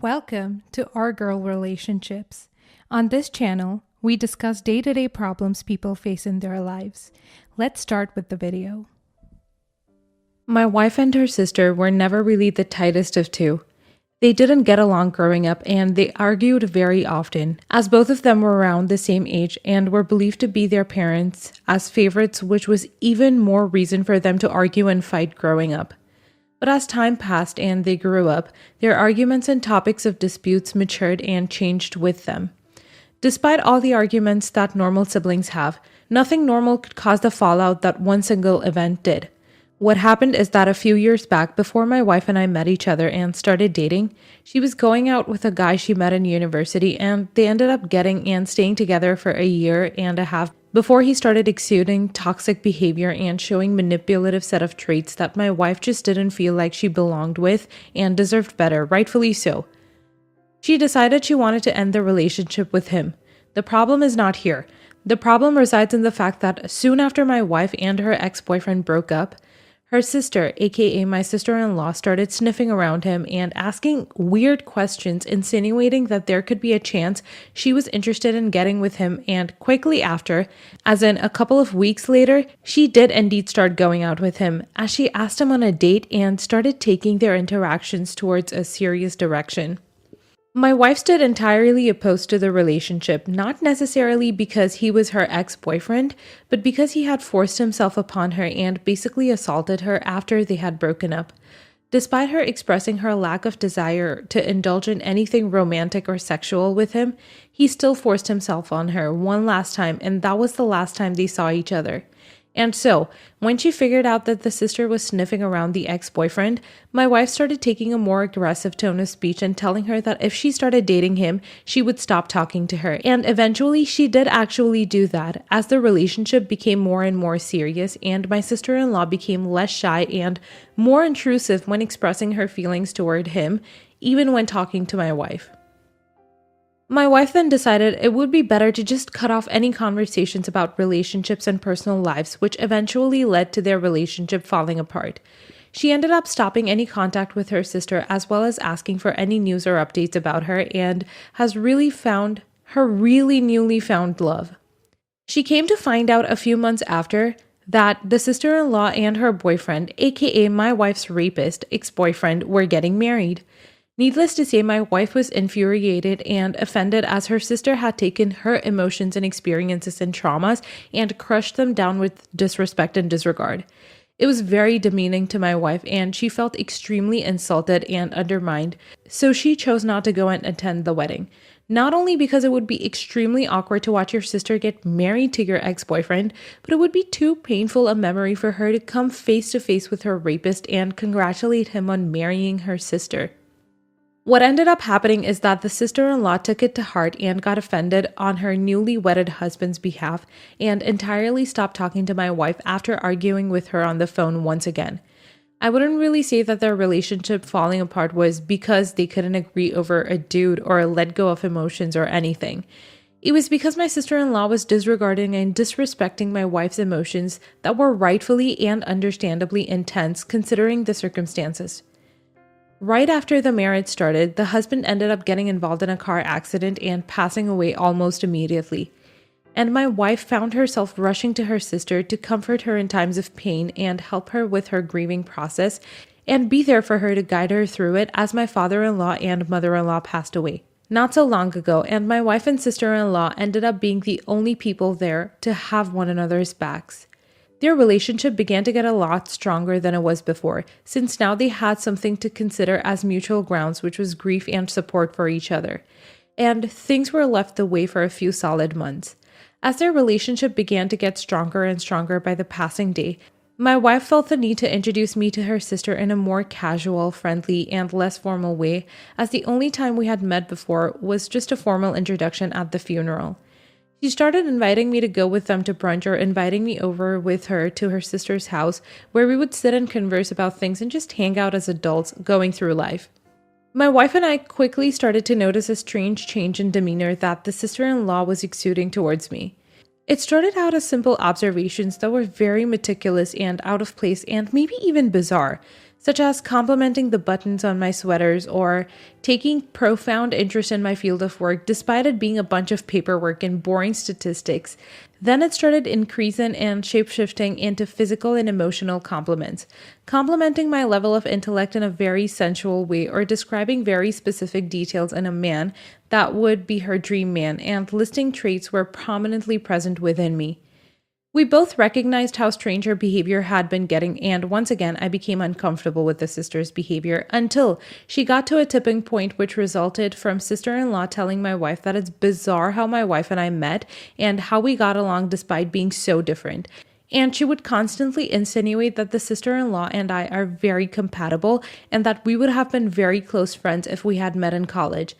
Welcome to Our Girl Relationships. On this channel, we discuss day-to-day problems people face in their lives. Let's start with the video. My wife and her sister were never really the tightest of two. They didn't get along growing up and they argued very often, as both of them were around the same age and were believed to be their parents as favorites, which was even more reason for them to argue and fight growing up. But as time passed and they grew up, their arguments and topics of disputes matured and changed with them. Despite all the arguments that normal siblings have, nothing normal could cause the fallout that one single event did. What happened is that a few years back, before my wife and I met each other and started dating, she was going out with a guy she met in university and they ended up getting and staying together for a year and a half before he started exuding toxic behavior and showing manipulative set of traits that my wife just didn't feel like she belonged with and deserved better, rightfully so. She decided she wanted to end the relationship with him. The problem is not here. The problem resides in the fact that soon after my wife and her ex-boyfriend broke up, her sister, aka my sister-in-law, started sniffing around him and asking weird questions, insinuating that there could be a chance she was interested in getting with him, and quickly after, as in a couple of weeks later, she did indeed start going out with him, as she asked him on a date and started taking their interactions towards a serious direction. My wife stood entirely opposed to the relationship, not necessarily because he was her ex-boyfriend, but because he had forced himself upon her and basically assaulted her after they had broken up. Despite her expressing her lack of desire to indulge in anything romantic or sexual with him, he still forced himself on her one last time, and that was the last time they saw each other. And so, when she figured out that the sister was sniffing around the ex-boyfriend, my wife started taking a more aggressive tone of speech and telling her that if she started dating him, she would stop talking to her. And eventually, she did actually do that, as the relationship became more and more serious, and my sister-in-law became less shy and more intrusive when expressing her feelings toward him, even when talking to my wife. My wife then decided it would be better to just cut off any conversations about relationships and personal lives, which eventually led to their relationship falling apart. She ended up stopping any contact with her sister as well as asking for any news or updates about her and has really found her really newly found love. She came to find out a few months after that the sister-in-law and her boyfriend, aka my wife's rapist ex-boyfriend, were getting married. Needless to say, my wife was infuriated and offended as her sister had taken her emotions and experiences and traumas and crushed them down with disrespect and disregard. It was very demeaning to my wife and she felt extremely insulted and undermined, so she chose not to go and attend the wedding. Not only because it would be extremely awkward to watch your sister get married to your ex-boyfriend, but it would be too painful a memory for her to come face to face with her rapist and congratulate him on marrying her sister. What ended up happening is that the sister-in-law took it to heart and got offended on her newly wedded husband's behalf and entirely stopped talking to my wife after arguing with her on the phone once again. I wouldn't really say that their relationship falling apart was because they couldn't agree over a dude or let go of emotions or anything. It was because my sister-in-law was disregarding and disrespecting my wife's emotions that were rightfully and understandably intense considering the circumstances. Right after the marriage started, the husband ended up getting involved in a car accident and passing away almost immediately. And my wife found herself rushing to her sister to comfort her in times of pain and help her with her grieving process and be there for her to guide her through it as my father-in-law and mother-in-law passed away not so long ago, and my wife and sister-in-law ended up being the only people there to have one another's backs. Their relationship began to get a lot stronger than it was before, since now they had something to consider as mutual grounds, which was grief and support for each other. And things were left the way for a few solid months. As their relationship began to get stronger and stronger by the passing day, my wife felt the need to introduce me to her sister in a more casual, friendly, and less formal way, as the only time we had met before was just a formal introduction at the funeral. She started inviting me to go with them to brunch or inviting me over with her to her sister's house where we would sit and converse about things and just hang out as adults going through life. My wife and I quickly started to notice a strange change in demeanor that the sister-in-law was exuding towards me. It started out as simple observations that were very meticulous and out of place and maybe even bizarre, such as complimenting the buttons on my sweaters or taking profound interest in my field of work despite it being a bunch of paperwork and boring statistics. Then it started increasing and shapeshifting into physical and emotional compliments, complimenting my level of intellect in a very sensual way or describing very specific details in a man that would be her dream man, and listing traits were prominently present within me. We both recognized how strange her behavior had been getting, and once again, I became uncomfortable with the sister's behavior until she got to a tipping point which resulted from sister-in-law telling my wife that it's bizarre how my wife and I met and how we got along despite being so different. And she would constantly insinuate that the sister-in-law and I are very compatible and that we would have been very close friends if we had met in college.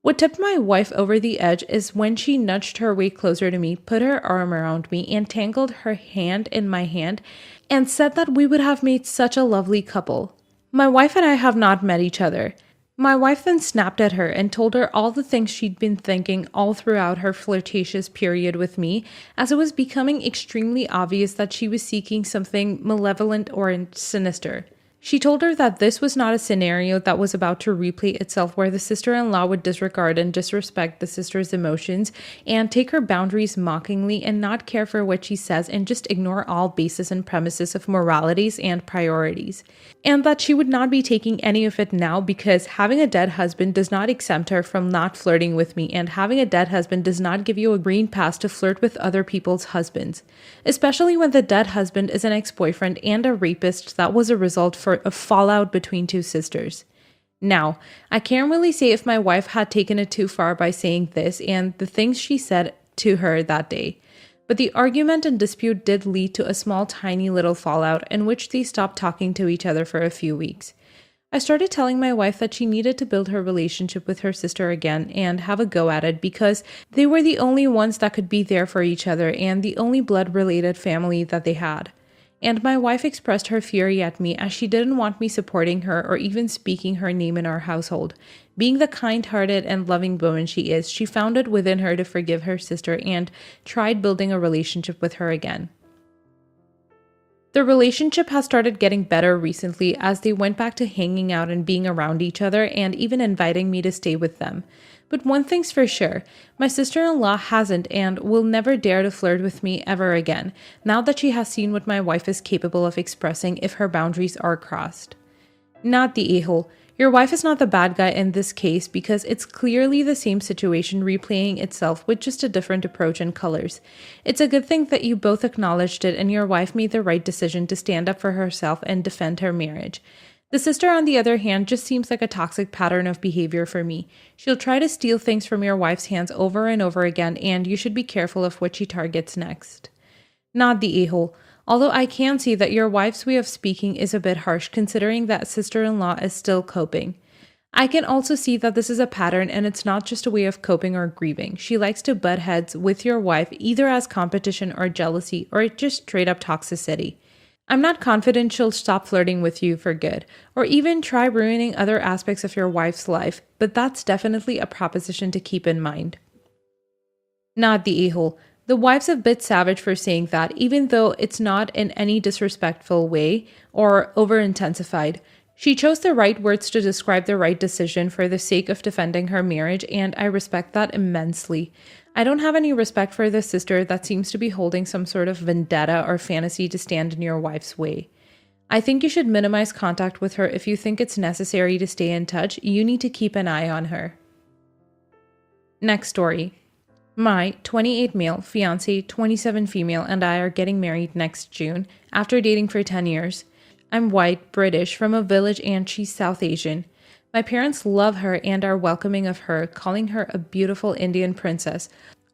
What tipped my wife over the edge is when she nudged her way closer to me, put her arm around me, and tangled her hand in my hand, and said that we would have made such a lovely couple. My wife and I have not met each other. My wife then snapped at her and told her all the things she'd been thinking all throughout her flirtatious period with me, as it was becoming extremely obvious that she was seeking something malevolent or sinister. She told her that this was not a scenario that was about to replay itself where the sister-in-law would disregard and disrespect the sister's emotions and take her boundaries mockingly and not care for what she says and just ignore all bases and premises of moralities and priorities. And that she would not be taking any of it now because having a dead husband does not exempt her from not flirting with me, and having a dead husband does not give you a green pass to flirt with other people's husbands, especially when the dead husband is an ex-boyfriend and a rapist that was a result for a fallout between two sisters. Now, I can't really say if my wife had taken it too far by saying this and the things she said to her that day, but the argument and dispute did lead to a small tiny little fallout in which they stopped talking to each other for a few weeks. I started telling my wife that she needed to build her relationship with her sister again and have a go at it because they were the only ones that could be there for each other and the only blood-related family that they had. And my wife expressed her fury at me as she didn't want me supporting her or even speaking her name in our household. Being the kind-hearted and loving woman she is, she found it within her to forgive her sister and tried building a relationship with her again. The relationship has started getting better recently as they went back to hanging out and being around each other and even inviting me to stay with them. But one thing's for sure, my sister-in-law hasn't and will never dare to flirt with me ever again, now that she has seen what my wife is capable of expressing if her boundaries are crossed. Not the a-hole. Your wife is not the bad guy in this case because it's clearly the same situation replaying itself with just a different approach and colors. It's a good thing that you both acknowledged it and your wife made the right decision to stand up for herself and defend her marriage. The sister, on the other hand, just seems like a toxic pattern of behavior for me. She'll try to steal things from your wife's hands over and over again, and you should be careful of what she targets next. Not the a-hole. Although I can see that your wife's way of speaking is a bit harsh considering that sister-in-law is still coping. I can also see that this is a pattern and it's not just a way of coping or grieving. She likes to butt heads with your wife either as competition or jealousy or just straight up toxicity. I'm not confident she'll stop flirting with you for good, or even try ruining other aspects of your wife's life, but that's definitely a proposition to keep in mind. Not the a-hole. The wife's a bit savage for saying that, even though it's not in any disrespectful way or over-intensified. She chose the right words to describe the right decision for the sake of defending her marriage, and I respect that immensely. I don't have any respect for the sister that seems to be holding some sort of vendetta or fantasy to stand in your wife's way. I think you should minimize contact with her if you think it's necessary to stay in touch. You need to keep an eye on her. Next story. My 28 male, fiancé, 27 female, and I are getting married next June after dating for 10 years. I'm white, British, from a village, and she's South Asian. My parents love her and are welcoming of her, calling her a beautiful Indian princess,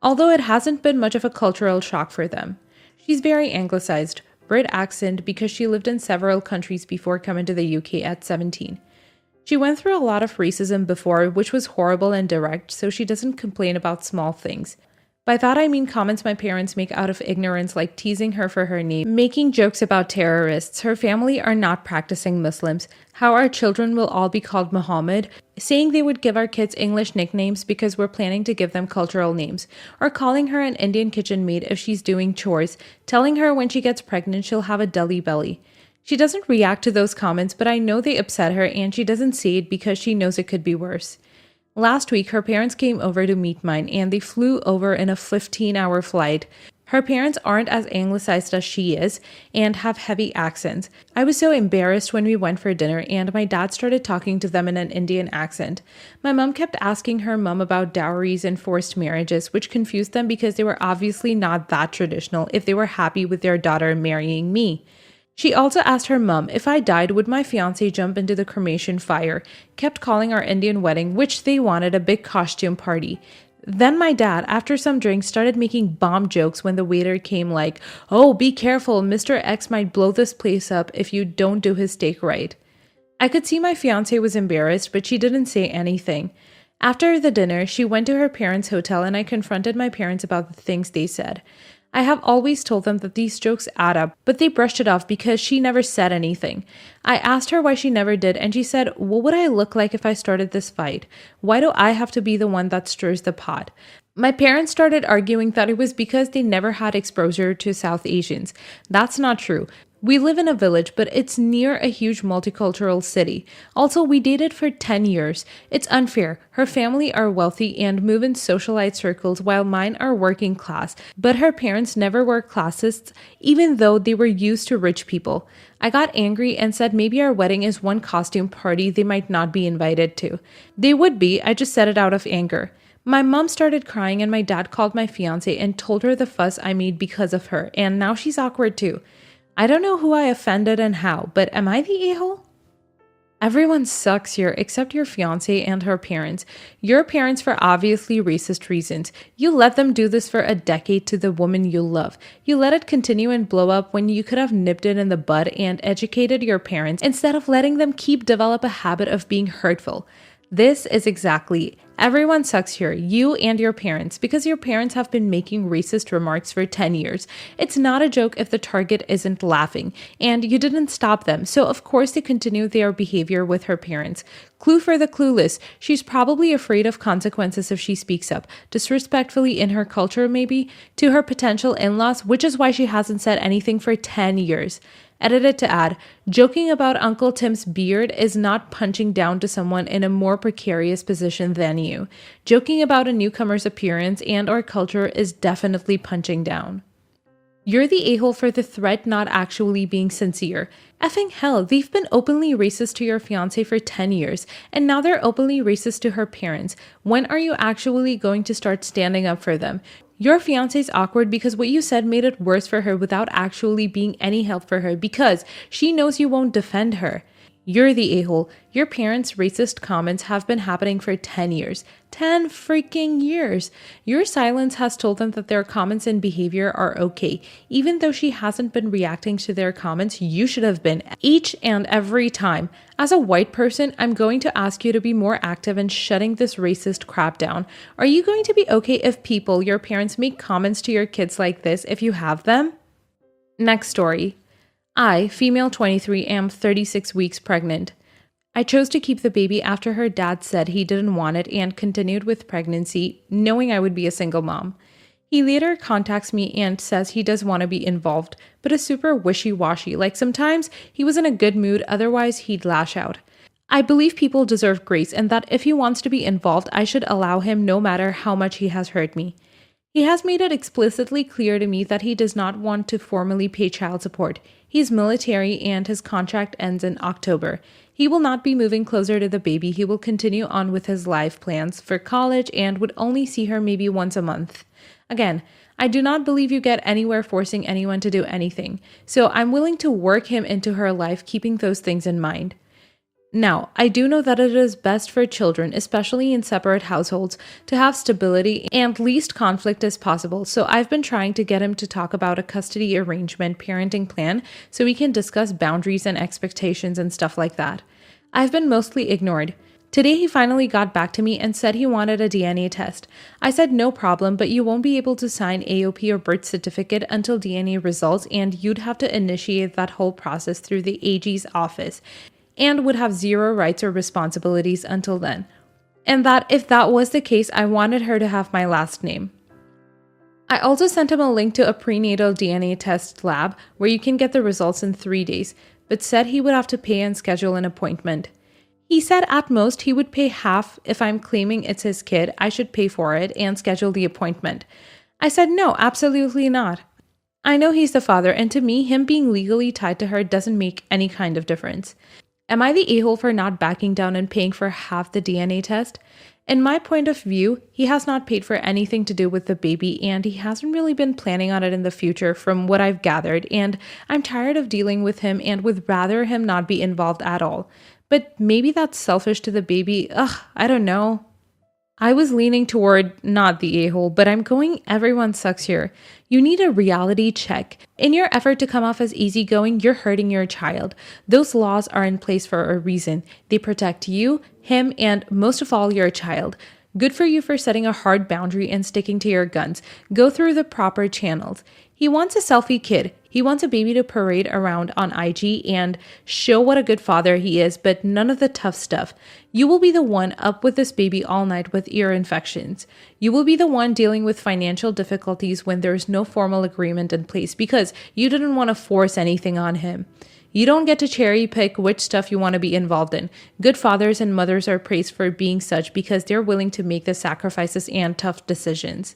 although it hasn't been much of a cultural shock for them. She's very anglicized, Brit accent because she lived in several countries before coming to the UK at 17. She went through a lot of racism before, which was horrible and direct, so she doesn't complain about small things. By that I mean comments my parents make out of ignorance, like teasing her for her name, making jokes about terrorists, her family are not practicing Muslims, how our children will all be called Muhammad, saying they would give our kids English nicknames because we're planning to give them cultural names, or calling her an Indian kitchen maid if she's doing chores, telling her when she gets pregnant she'll have a deli belly. She doesn't react to those comments, but I know they upset her and she doesn't say it because she knows it could be worse. Last week, her parents came over to meet mine and they flew over in a 15-hour flight. Her parents aren't as anglicized as she is and have heavy accents. I was so embarrassed when we went for dinner and my dad started talking to them in an Indian accent. My mom kept asking her mom about dowries and forced marriages, which confused them because they were obviously not that traditional if they were happy with their daughter marrying me. She also asked her mom if I died, would my fiancé jump into the cremation fire, kept calling our Indian wedding, which they wanted, a big costume party. Then my dad, after some drinks, started making bomb jokes when the waiter came like, "Oh, be careful, Mr. X might blow this place up if you don't do his steak right." I could see my fiancé was embarrassed, but she didn't say anything. After the dinner, she went to her parents' hotel and I confronted my parents about the things they said. I have always told them that these jokes add up, but they brushed it off because she never said anything. I asked her why she never did, and she said, "What would I look like if I started this fight? Why do I have to be the one that stirs the pot?" My parents started arguing that it was because they never had exposure to South Asians. That's not true. We live in a village, but it's near a huge multicultural city. Also, we dated for 10 years. It's unfair. Her family are wealthy and move in socialite circles while mine are working class, but her parents never were classists, even though they were used to rich people. I got angry and said maybe our wedding is one costume party they might not be invited to. They would be, I just said it out of anger. My mom started crying and my dad called my fiancé and told her the fuss I made because of her, and now she's awkward too. I don't know who I offended and how, but am I the a-hole? Everyone sucks here except your fiancé and her parents. Your parents for obviously racist reasons. You let them do this for a decade to the woman you love. You let it continue and blow up when you could have nipped it in the bud and educated your parents instead of letting them develop a habit of being hurtful. This is exactly everyone sucks here, you and your parents, because your parents have been making racist remarks for 10 years. It's not a joke if the target isn't laughing, and you didn't stop them, so of course they continue their behavior with her parents. Clue for the clueless, she's probably afraid of consequences if she speaks up, disrespectfully in her culture maybe, to her potential in-laws, which is why she hasn't said anything for 10 years. Edited to add, joking about Uncle Tim's beard is not punching down to someone in a more precarious position than you. Joking about a newcomer's appearance and or culture is definitely punching down. You're the a-hole for the threat not actually being sincere. Effing hell, they've been openly racist to your fiancé for 10 years, and now they're openly racist to her parents. When are you actually going to start standing up for them? Your fiancé's awkward because what you said made it worse for her without actually being any help for her because she knows you won't defend her. You're the a-hole. Your parents' racist comments have been happening for 10 years. 10 freaking years. Your silence has told them that their comments and behavior are okay. Even though she hasn't been reacting to their comments, you should have been each and every time. As a white person, I'm going to ask you to be more active in shutting this racist crap down. Are you going to be okay if people, your parents, make comments to your kids like this if you have them? Next story. I, female 23, am 36 weeks pregnant. I chose to keep the baby after her dad said he didn't want it and continued with pregnancy, knowing I would be a single mom. He later contacts me and says he does want to be involved, but is super wishy-washy, like sometimes he was in a good mood, otherwise he'd lash out. I believe people deserve grace and that if he wants to be involved, I should allow him no matter how much he has hurt me. He has made it explicitly clear to me that he does not want to formally pay child support. He's military and his contract ends in October. He will not be moving closer to the baby. He will continue on with his life plans for college and would only see her maybe once a month. Again, I do not believe you get anywhere forcing anyone to do anything, so I'm willing to work him into her life keeping those things in mind. Now, I do know that it is best for children, especially in separate households, to have stability and least conflict as possible, so I've been trying to get him to talk about a custody arrangement parenting plan so we can discuss boundaries and expectations and stuff like that. I've been mostly ignored. Today he finally got back to me and said he wanted a DNA test. I said no problem, but you won't be able to sign AOP or birth certificate until DNA results and you'd have to initiate that whole process through the AG's office and would have zero rights or responsibilities until then. And that if that was the case, I wanted her to have my last name. I also sent him a link to a prenatal DNA test lab where you can get the results in 3 days. but said he would have to pay and schedule an appointment. He said at most he would pay half. If I'm claiming it's his kid, I should pay for it and schedule the appointment. I said no, absolutely not. I know he's the father, and to me, him being legally tied to her doesn't make any kind of difference. Am I the a-hole for not backing down and paying for half the DNA test? In my point of view, he has not paid for anything to do with the baby, and he hasn't really been planning on it in the future from what I've gathered, and I'm tired of dealing with him and would rather him not be involved at all. But maybe that's selfish to the baby. I don't know. I was leaning toward not the a-hole, but I'm going everyone sucks here. You need a reality check. In your effort to come off as easygoing, you're hurting your child. Those laws are in place for a reason. They protect you, him, and most of all, your child. Good for you for setting a hard boundary and sticking to your guns. Go through the proper channels. He wants a selfie kid. He wants a baby to parade around on IG and show what a good father he is, but none of the tough stuff. You will be the one up with this baby all night with ear infections. You will be the one dealing with financial difficulties when there's no formal agreement in place because you didn't want to force anything on him. You don't get to cherry pick which stuff you want to be involved in. Good fathers and mothers are praised for being such because they're willing to make the sacrifices and tough decisions.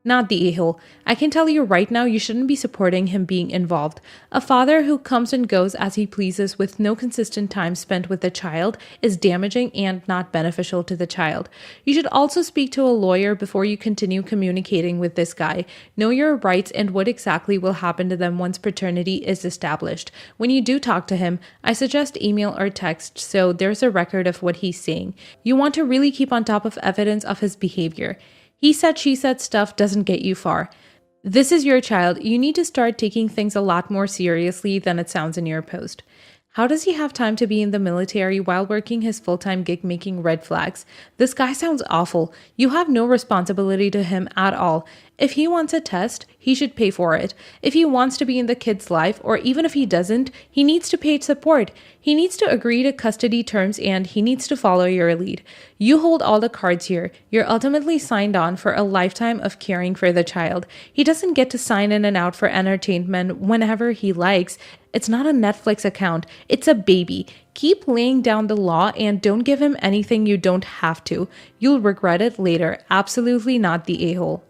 Not the a-hole. I can tell you right now you shouldn't be supporting him being involved. A father who comes and goes as he pleases with no consistent time spent with the child is damaging and not beneficial to the child. You should also speak to a lawyer before you continue communicating with this guy. Know your rights and what exactly will happen to them once paternity is established. When you do talk to him, I suggest email or text so there's a record of what he's saying. You want to really keep on top of evidence of his behavior. He said, she said stuff doesn't get you far. This is your child. You need to start taking things a lot more seriously than it sounds in your post. How does he have time to be in the military while working his full-time gig making red flags? This guy sounds awful. You have no responsibility to him at all. If he wants a test, he should pay for it. If he wants to be in the kid's life, or even if he doesn't, he needs to pay support. He needs to agree to custody terms and he needs to follow your lead. You hold all the cards here. You're ultimately signed on for a lifetime of caring for the child. He doesn't get to sign in and out for entertainment whenever he likes. It's not a Netflix account. It's a baby. Keep laying down the law and don't give him anything you don't have to. You'll regret it later. Absolutely not the a-hole.